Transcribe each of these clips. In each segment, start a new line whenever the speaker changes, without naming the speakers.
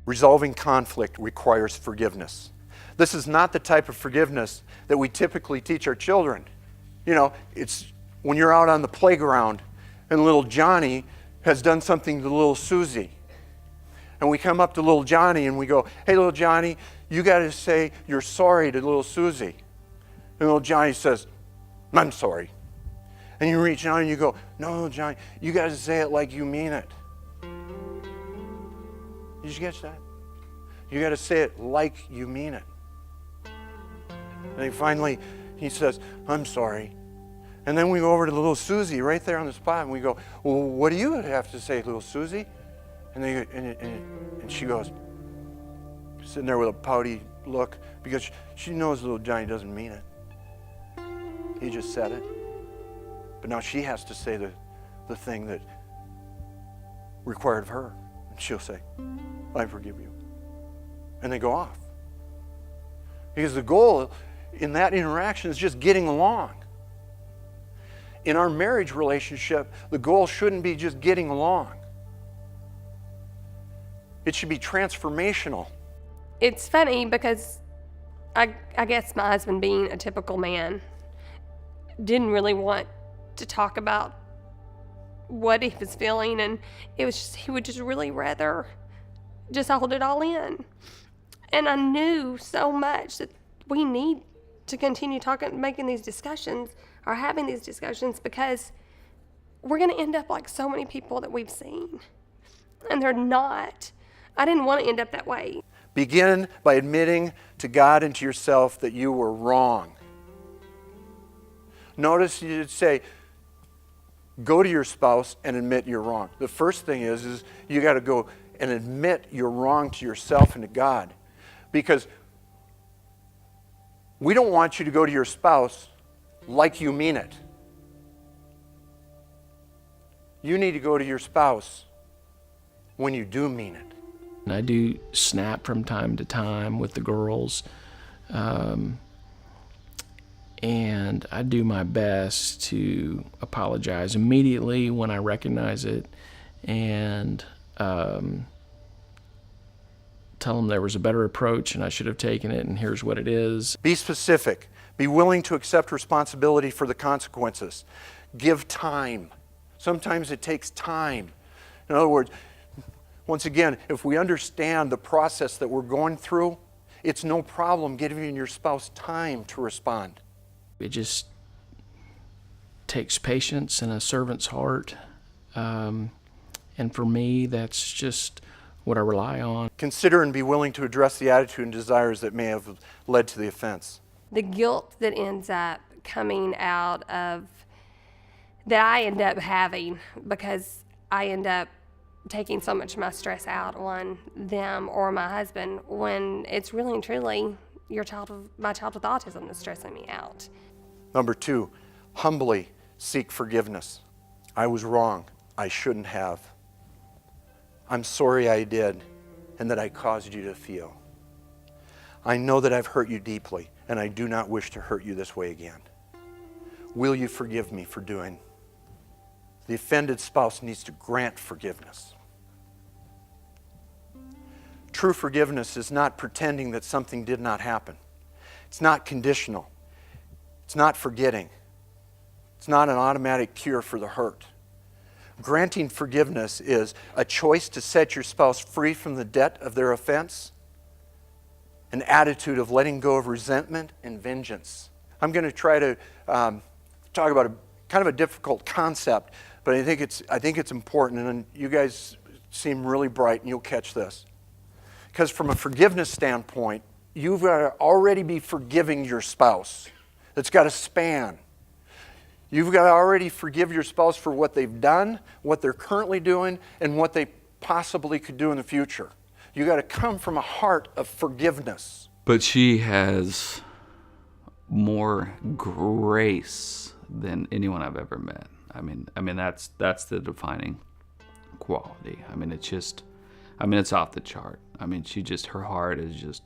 Resolving conflict requires forgiveness. This is not the type of forgiveness that we typically teach our children. You know, it's when you're out on the playground and little Johnny has done something to little Susie. And we come up to little Johnny and we go, hey, little Johnny, you got to say you're sorry to little Susie. And little Johnny says, I'm sorry. And you reach out and you go, no, little Johnny, you got to say it like you mean it. Did you catch that? You got to say it like you mean it. And then finally, he says, I'm sorry. And then we go over to little Susie right there on the spot and we go, well, what do you have to say, little Susie? And she goes, sitting there with a pouty look, because she knows little Johnny doesn't mean it. He just said it. But now she has to say the thing that required of her. And she'll say, I forgive you. And they go off. Because the goal in that interaction is just getting along. In our marriage relationship, the goal shouldn't be just getting along. It should be transformational.
It's funny because I guess my husband, being a typical man, didn't really want to talk about what he was feeling, and it was just, he would just really rather just hold it all in. And I knew so much that we need to continue talking, making these discussions, or having these discussions, because we're going to end up like so many people that we've seen, and they're not. I didn't want to end up that way.
Begin by admitting to God and to yourself that you were wrong. Notice you did say, go to your spouse and admit you're wrong. The first thing is you got to go and admit you're wrong to yourself and to God. Because we don't want you to go to your spouse like you mean it. You need to go to your spouse when you do mean it.
And I do snap from time to time with the girls. And I do my best to apologize immediately when I recognize it, and tell them there was a better approach and I should have taken it, and here's what it is.
Be specific. Be willing to accept responsibility for the consequences. Give time. Sometimes it takes time. In other words, once again, if we understand the process that we're going through, it's no problem giving your spouse time to respond.
It just takes patience and a servant's heart. And for me, that's just what I rely on.
Consider and be willing to address the attitude and desires that may have led to the offense.
The guilt that ends up coming out of, that I end up having, because I end up taking so much of my stress out on them or my husband, when it's really and truly my child with autism that's stressing me out.
Number 2, humbly seek forgiveness. I was wrong. I shouldn't have. I'm sorry I did and that I caused you to feel. I know that I've hurt you deeply, and I do not wish to hurt you this way again. Will you forgive me for doing? The offended spouse needs to grant forgiveness. True forgiveness is not pretending that something did not happen. It's not conditional. It's not forgetting. It's not an automatic cure for the hurt. Granting forgiveness is a choice to set your spouse free from the debt of their offense, an attitude of letting go of resentment and vengeance. I'm going to try to talk about a kind of a difficult concept, but I think it's important, and you guys seem really bright, and you'll catch this. Because from a forgiveness standpoint, you've got to already be forgiving your spouse. It's got to span. You've got to already forgive your spouse for what they've done, what they're currently doing, and what they possibly could do in the future. You've got to come from a heart of forgiveness.
But she has more grace than anyone I've ever met. I mean that's the defining quality. It's off the chart. Her heart is just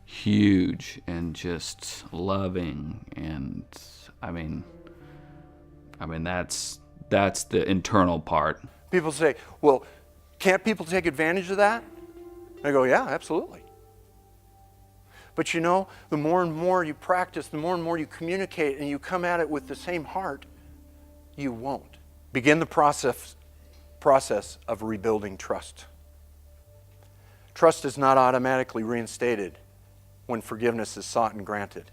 huge and just loving, and that's the internal part.
People say, well, can't people take advantage of that? I go, yeah, absolutely. But you know, the more and more you practice, the more and more you communicate and you come at it with the same heart, you won't. Begin the process of rebuilding trust. Trust is not automatically reinstated when forgiveness is sought and granted.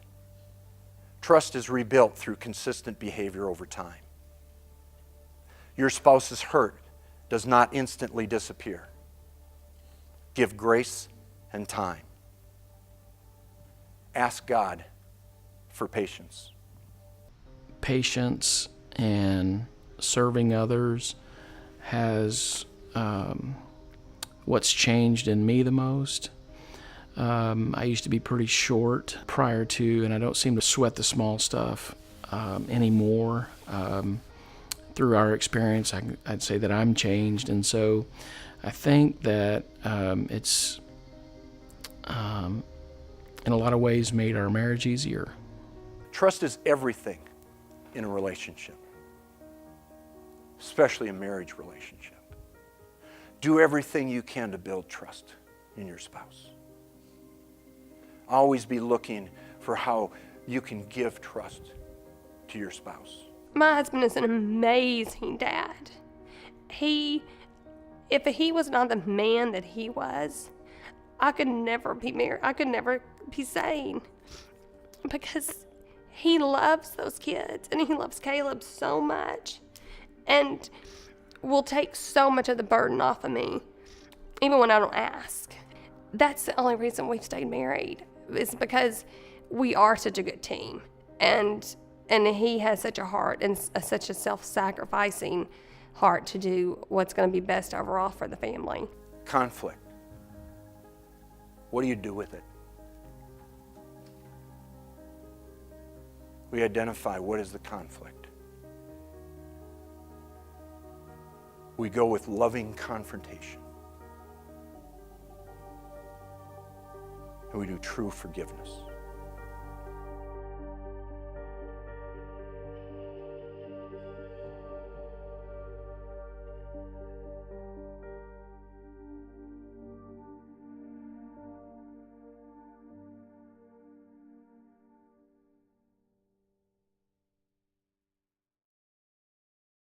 Trust is rebuilt through consistent behavior over time. Your spouse's hurt does not instantly disappear. Give grace and time. Ask God for patience.
Patience and serving others has what's changed in me the most. I used to be pretty short prior to, and I don't seem to sweat the small stuff anymore. Through our experience, I'd say that I'm changed, and so I think that it's in a lot of ways made our marriage easier.
Trust is everything in a relationship, especially a marriage relationship. Do everything you can to build trust in your spouse. Always be looking for how you can give trust to your spouse.
My husband is an amazing dad. If he was not the man that he was, I could never be married. I could never be sane, because he loves those kids and he loves Caleb so much and will take so much of the burden off of me, even when I don't ask. That's the only reason we've stayed married, is because we are such a good team, and he has such a heart and such a self-sacrificing heart to do what's going to be best overall for the family.
Conflict. What do you do with it? We identify what is the conflict. We go with loving confrontation. And we do true forgiveness.